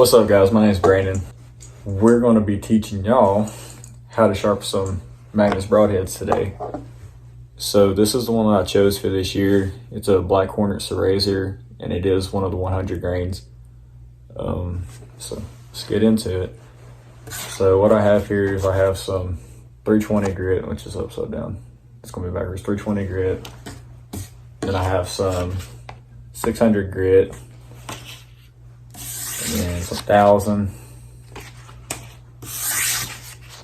What's up guys, my name is Brandon. We're going to be teaching y'all how to sharpen some Magnus broadheads today. So this is the one that I chose for this year. It's a Blackhornet Ser-Razor and it is one of the 100 grains. So let's get into it. So what I have here is I have some 320 grit, which is upside down. It's going to be backwards, 320 grit. Then I have some 600 grit. And it's 1,000,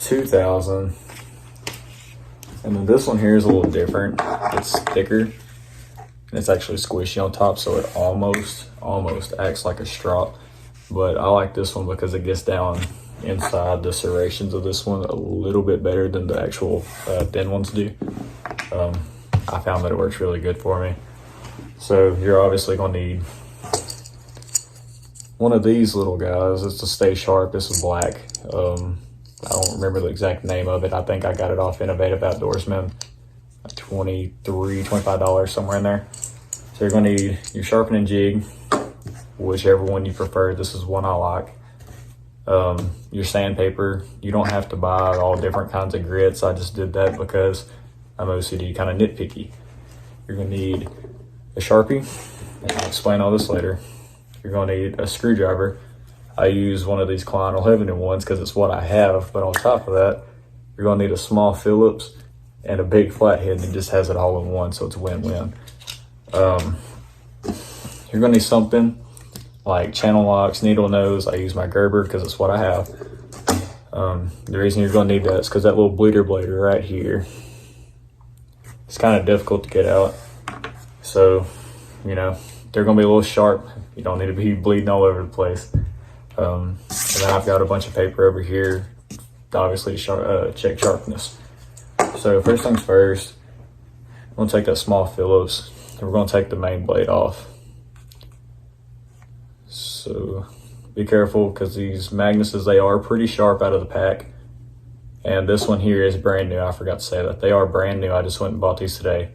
2,000, and then this one here is a little different. It's thicker, and it's actually squishy on top, so it almost acts like a strop. But I like this one because it gets down inside the serrations of this one a little bit better than the actual thin ones do. I found that it works really good for me. So you're obviously going to need one of these little guys. It's to stay sharp. This is black. I don't remember the exact name of it. I think I got it off Innovative Outdoorsman, $23, $25, somewhere in there. So you're going to need your sharpening jig, whichever one you prefer. This is one I like. Your sandpaper. You don't have to buy all different kinds of grits. I just did that because I'm OCD, kind of nitpicky. You're going to need a Sharpie, and I'll explain all this later. You're going to need a screwdriver. I use one of these Klein 11 ones because it's what I have, but on top of that, you're going to need a small Phillips and a big flathead, and it just has it all in one, so it's win-win. You're going to need something like channel locks, needle nose. I use my Gerber because it's what I have. The reason you're going to need that is because that little bleeder blade right here, it's kind of difficult to get out. So, you know, they're going to be a little sharp. You don't need to be bleeding all over the place. And then I've got a bunch of paper over here, obviously to check sharpness. So first things first, I'm going to take that small Phillips and we're going to take the main blade off. So be careful because these Magnuses, they are pretty sharp out of the pack. And this one here is brand new. I forgot to say that. They are brand new. I just went and bought these today.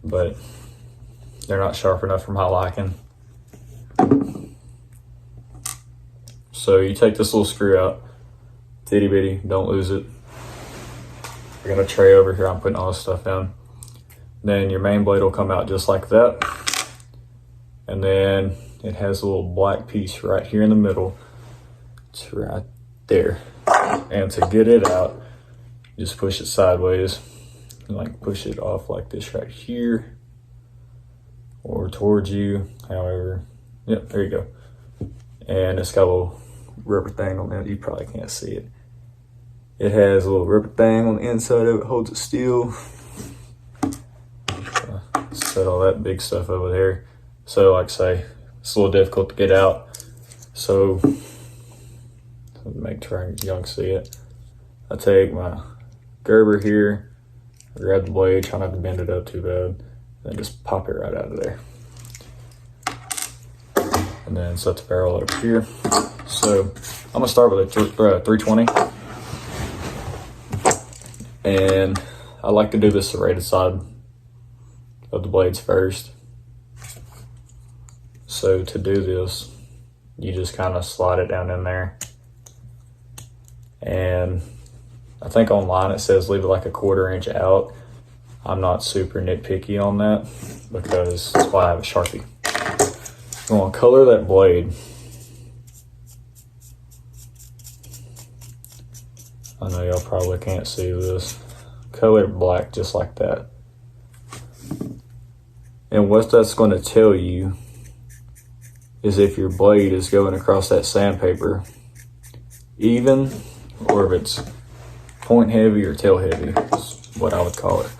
But they're not sharp enough for my liking. So you take this little screw out, it's itty bitty, don't lose it. I got a tray over here I'm putting all this stuff in. Then your main blade will come out just like that. And then it has a little black piece right here in the middle. It's right there. And to get it out, just push it sideways. And like push it off like this right here. Or towards you, however. Yep, there you go. And it's got a little rubber thing on it. You probably can't see it. It has a little rubber thing on the inside of it, holds it still. Set all that big stuff over there. So like I say, it's a little difficult to get out. So make sure y'all can see it. I take my Gerber here, I grab the blade, try not to bend it up too bad, and just pop it right out of there. And then set the barrel over here. So I'm gonna start with a 320. And I like to do the serrated side of the blades first. So to do this, you just kind of slide it down in there. And I think online it says leave it like a 1/4 inch out. I'm not super nitpicky on that because that's why I have a Sharpie. I'm going to color that blade. I know y'all probably can't see this. Color it black just like that. And what that's going to tell you is if your blade is going across that sandpaper even, or if it's point heavy or tail heavy, is what I would call it.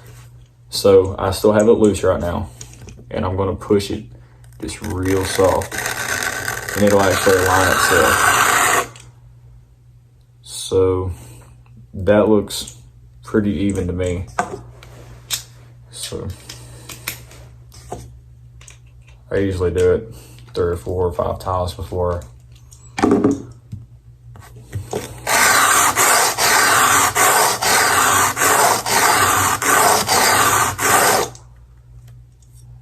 So I still have it loose right now, and I'm going to push it just real soft, and it'll actually align itself. So that looks pretty even to me. So I usually do it 3 or 4 or 5 times before.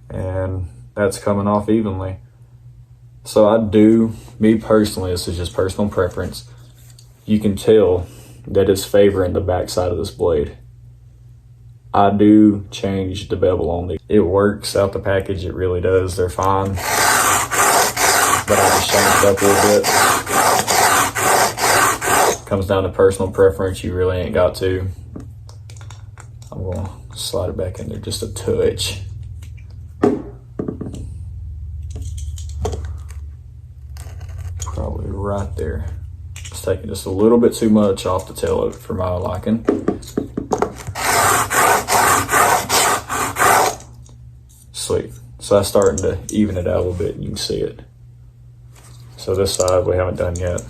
And that's coming off evenly. So I do, me personally, this is just personal preference, you can tell that it's favoring the back side of this blade. I do change the bevel on these. It works out the package, it really does, they're fine. But I just change it up a little bit. Comes down to personal preference, you really ain't got to. I'm gonna slide it back in there just a touch. Probably right there. It's taking just a little bit too much off the tail of it for my liking. Sweet. So that's starting to even it out a little bit, and you can see it. So this side we haven't done yet.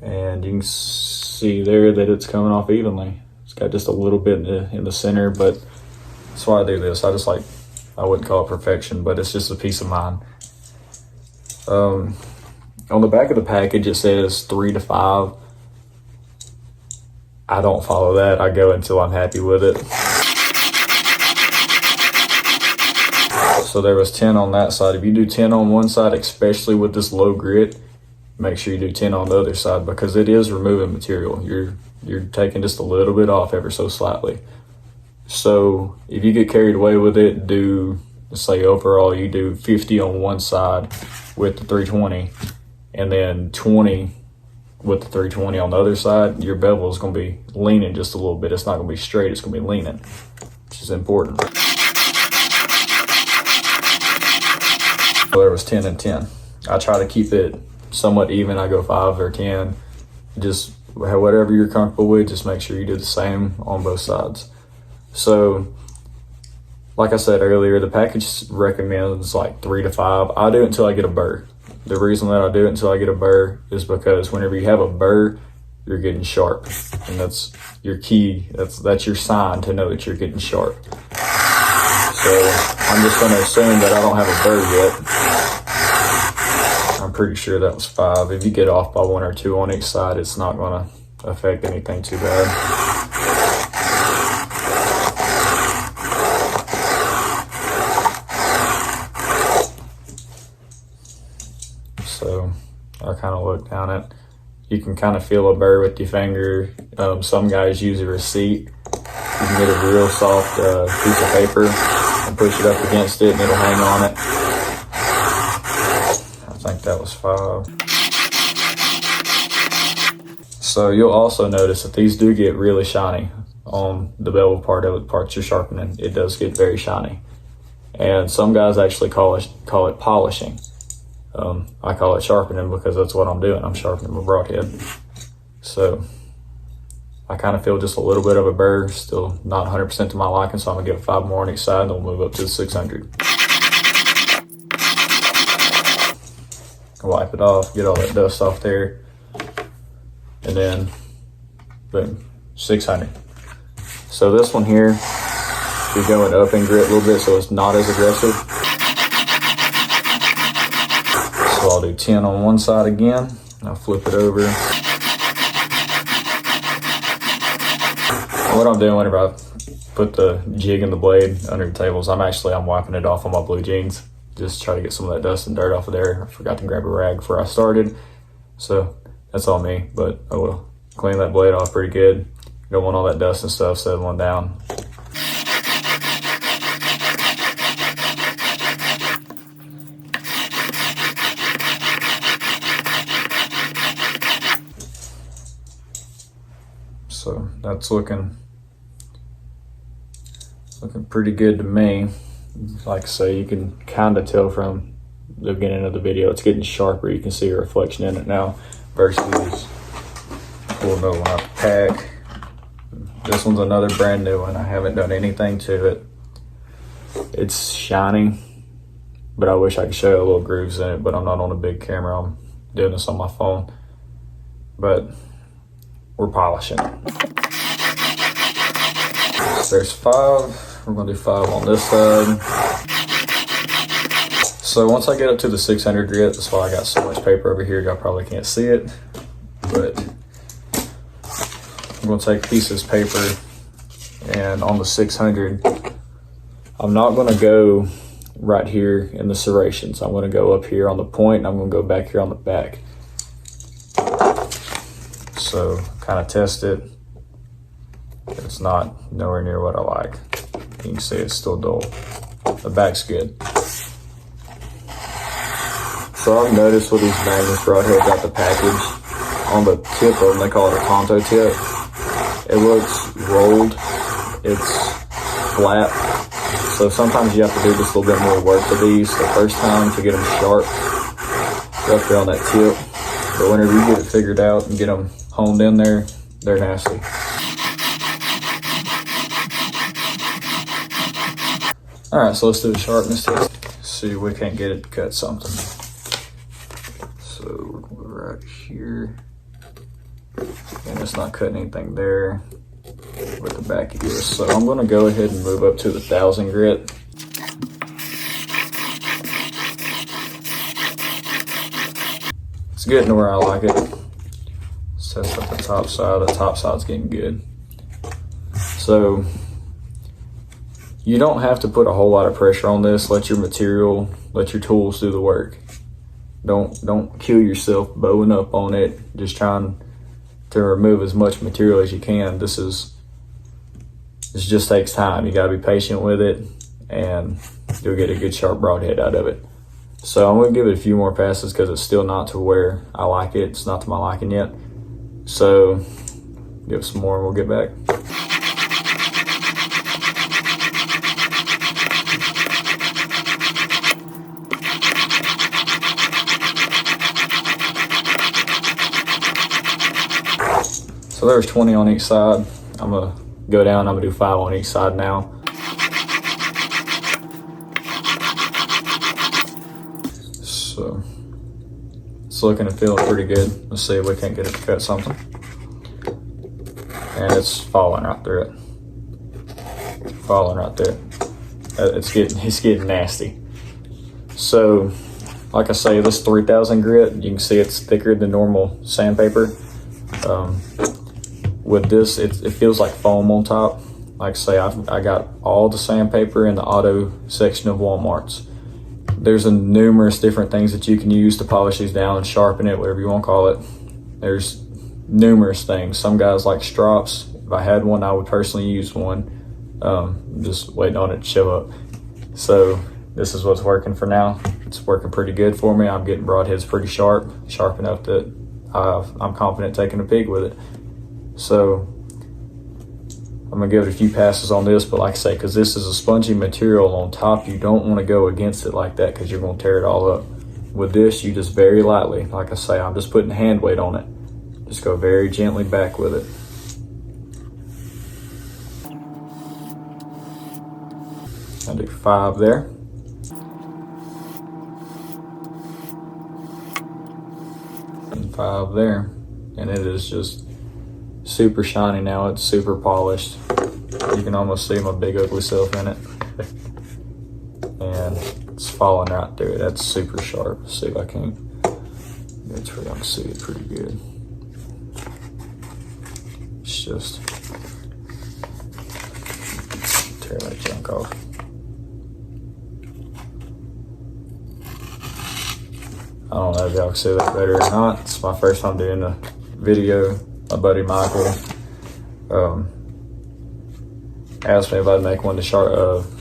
And you can see there that it's coming off evenly. It's got just a little bit in the center, but that's why I do this. I wouldn't call it perfection, but it's just a peace of mind. On the back of the package, it says 3 to 5. I don't follow that. I go until I'm happy with it. So there was 10 on that side. If you do 10 on one side, especially with this low grit, make sure you do 10 on the other side, because it is removing material. You're taking just a little bit off ever so slightly. So if you get carried away with it, let's say overall you do 50 on one side with the 320 and then 20 with the 320 on the other side, your bevel is going to be leaning just a little bit. It's not going to be straight, it's going to be leaning, which is important. So there was 10 and 10. I try to keep it somewhat even. I go 5 or 10. Just whatever you're comfortable with, just make sure you do the same on both sides. So, like I said earlier, the package recommends like 3 to 5. I do it until I get a burr. The reason that I do it until I get a burr is because whenever you have a burr, you're getting sharp. And that's your key, that's your sign to know that you're getting sharp. So, I'm just going to assume that I don't have a burr yet. I'm pretty sure that was 5. If you get off by 1 or 2 on each side, it's not going to affect anything too bad. So I kind of look down it. You can kind of feel a burr with your finger. Some guys use a receipt. You can get a real soft piece of paper and push it up against it and it'll hang on it. I think that was 5. So you'll also notice that these do get really shiny on the bevel part of it, parts you're sharpening. It does get very shiny. And some guys actually call it polishing. I call it sharpening because that's what I'm doing. I'm sharpening my broadhead. So I kind of feel just a little bit of a burr, still not 100% to my liking, so I'm gonna give it 5 more on each side and we'll move up to the 600. Wipe it off, get all that dust off there, and then boom, 600. So this one here, you're going up in grit a little bit so it's not as aggressive. So I'll do 10 on one side again. I'll flip it over. What I'm doing whenever I put the jig and the blade under the tables, I'm wiping it off on my blue jeans. Just try to get some of that dust and dirt off of there. I forgot to grab a rag before I started. So that's all me, but I will clean that blade off pretty good. Don't want all that dust and stuff settling down. So that's looking pretty good to me. Like I say, you can kind of tell from the beginning of the video, it's getting sharper. You can see a reflection in it now versus pulling over on a pack. This one's another brand new one. I haven't done anything to it. It's shiny, but I wish I could show you a little grooves in it, but I'm not on a big camera. I'm doing this on my phone. But we're polishing. There's 5. We're gonna do 5 on this side. So once I get up to the 600 grit, that's why I got so much paper over here. Y'all probably can't see it, but I'm gonna take a piece of this paper and on the 600, I'm not gonna go right here in the serrations. I'm gonna go up here on the point, and I'm gonna go back here on the back. So kind of test it. It's not nowhere near what I like. You can see it's still dull. The back's good. So I've noticed with these Magnus Broadheads out the package, on the tip of them, they call it a Tonto tip. It looks rolled, it's flat. So sometimes you have to do just a little bit more work to these the first time to get them sharp. They're up there on that tip. But whenever you get it figured out and get them honed in there, they're nasty. All right, so let's do a sharpness test. See if we can't get it to cut something. So we're going to go right here. And it's not cutting anything there. With the back of yours. So I'm going to go ahead and move up to the 1000 grit. It's getting to where I like it. Let's test up the top side. The top side's getting good. So you don't have to put a whole lot of pressure on this. Let your material, let your tools do the work. Don't kill yourself bowing up on it. Just trying to remove as much material as you can. This just takes time. You gotta be patient with it, and you'll get a good sharp broadhead out of it. So I'm gonna give it a few more passes because it's still not to where I like it. It's not to my liking yet. So give it some more and we'll get back. So there's 20 on each side. I'm gonna go down, I'm gonna do 5 on each side now. So it's looking and feeling pretty good. Let's see if we can't get it to cut something. And it's falling right through it. Falling right there. It's getting nasty. So like I say, this 3000 grit, you can see it's thicker than normal sandpaper. With this, it feels like foam on top. Like I say, I got all the sandpaper in the auto section of Walmart's. There's numerous different things that you can use to polish these down and sharpen it, whatever you want to call it. There's numerous things. Some guys like strops. If I had one, I would personally use one. I'm just waiting on it to show up. So this is what's working for now. It's working pretty good for me. I'm getting broadheads pretty sharp enough that I'm confident taking a pig with it. So I'm gonna give it a few passes on this, but like I say, because this is a spongy material on top, you don't want to go against it like that because you're gonna tear it all up. With this, you just very lightly, like I say, I'm just putting hand weight on it. Just go very gently back with it. I'll do 5 there. And 5 there. And it is just super shiny now. It's super polished. You can almost see my big ugly self in it. And it's falling right through it. That's super sharp. Let's see if I can get to where y'all can see it pretty good. It's just tear that junk off. I don't know if y'all can see that better or not. It's my first time doing a video. My buddy Michael asked me if I'd make one to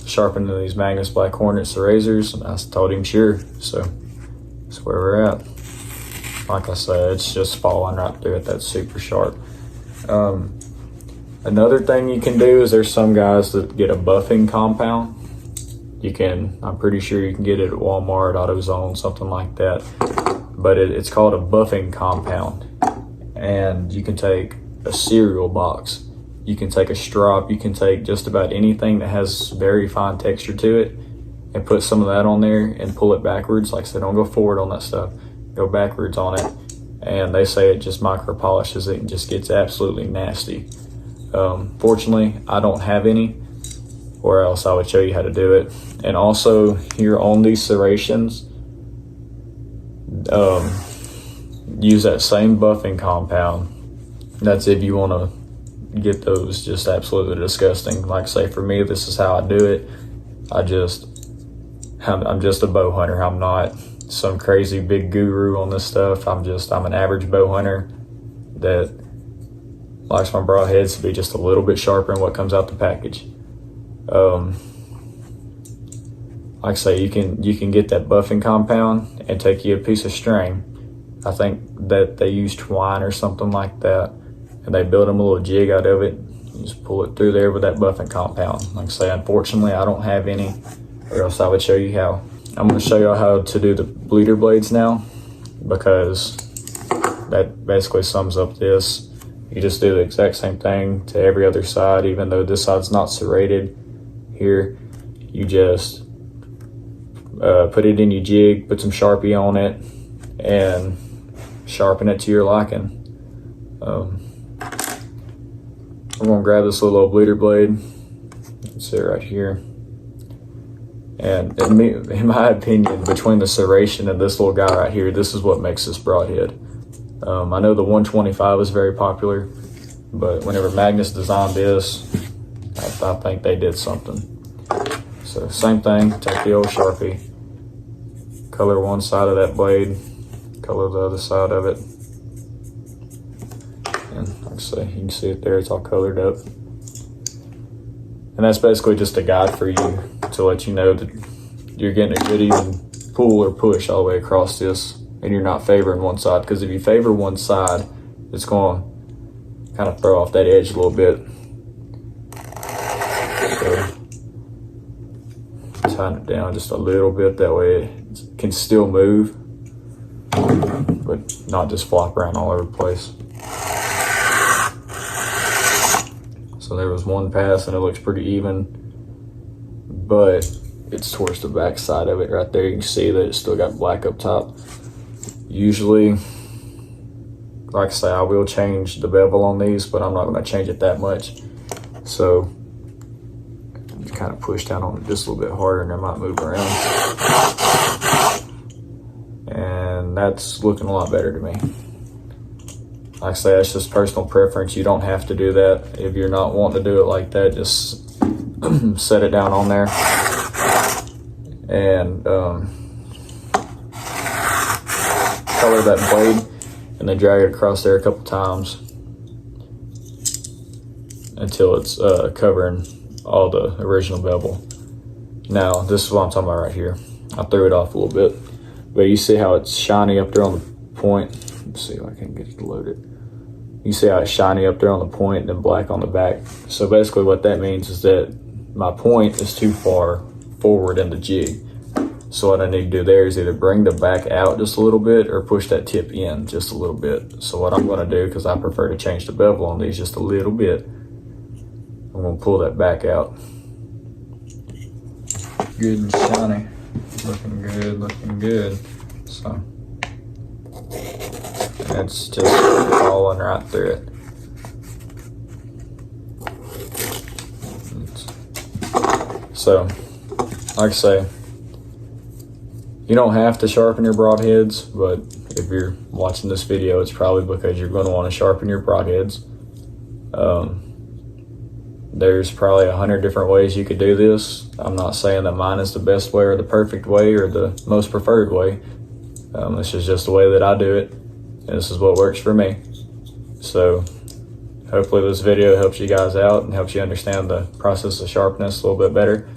sharpen these Magnus Blackhornet Ser-Razors, and I told him sure. So that's where we're at. Like I said, it's just falling right through it. That's super sharp. Another thing you can do is there's some guys that get a buffing compound. I'm pretty sure you can get it at Walmart, AutoZone, something like that. But it's called a buffing compound. And you can take a cereal box, you can take a strop, you can take just about anything that has very fine texture to it and put some of that on there and pull it backwards. Like I said, don't go forward on that stuff, go backwards on it. And they say it just micro polishes it and just gets absolutely nasty. Fortunately, I don't have any, or else I would show you how to do it. And also here on these serrations, use that same buffing compound. That's if you want to get those just absolutely disgusting. Like I say, for me, this is how I do it. I'm just a bow hunter. I'm not some crazy big guru on this stuff. I'm an average bow hunter that likes my broadheads to be just a little bit sharper than what comes out the package. Like I say, you can get that buffing compound and take you a piece of string. I think that they use twine or something like that, and they build them a little jig out of it. You just pull it through there with that buffing compound. Like I say, unfortunately, I don't have any, or else I would show you how. I'm going to show you how to do the bleeder blades now, because that basically sums up this. You just do the exact same thing to every other side, even though this side's not serrated. Here, you just put it in your jig, put some Sharpie on it, and sharpen it to your liking. I'm gonna grab this little old bleeder blade. It's it right here. And in my opinion, between the serration and this little guy right here, this is what makes this broadhead. I know the 125 is very popular, but whenever Magnus designed this, I think they did something. So same thing, take the old Sharpie, color one side of that blade, color the other side of it. And like I say, you can see it there, it's all colored up. And that's basically just a guide for you to let you know that you're getting a good even pull or push all the way across this, and you're not favoring one side, because if you favor one side, it's going to kind of throw off that edge a little bit. So tighten it down just a little bit, that way it can still move, but not just flop around all over the place. So there was one pass and it looks pretty even, but it's towards the back side of it right there. You can see that it's still got black up top. Usually, like I say, I will change the bevel on these, but I'm not going to change it that much. So just kind of push down on it just a little bit harder and it might move around. And that's looking a lot better to me. Like I say, that's just personal preference. You don't have to do that. If you're not wanting to do it like that, just set it down on there and color that blade, and then drag it across there a couple times until it's covering all the original bevel. Now, this is what I'm talking about right here. I threw it off a little bit, but you see how it's shiny up there on the point. Let's see if I can get it to load it. You see how it's shiny up there on the point and then black on the back. So basically what that means is that my point is too far forward in the jig. So what I need to do there is either bring the back out just a little bit or push that tip in just a little bit. So what I'm going to do, because I prefer to change the bevel on these just a little bit, I'm going to pull that back out. Good and shiny. Looking good, looking good. So it's just falling right through it. So, like I say, you don't have to sharpen your broadheads, but if you're watching this video, it's probably because you're going to want to sharpen your broadheads. There's probably 100 different ways you could do this. I'm not saying that mine is the best way or the perfect way or the most preferred way. This is just the way that I do it, and this is what works for me. So hopefully this video helps you guys out and helps you understand the process of sharpness a little bit better.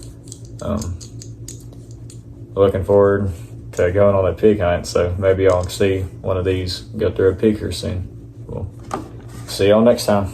Looking forward to going on a pig hunt, so maybe y'all can see one of these go through a peaker soon. We'll see y'all next time.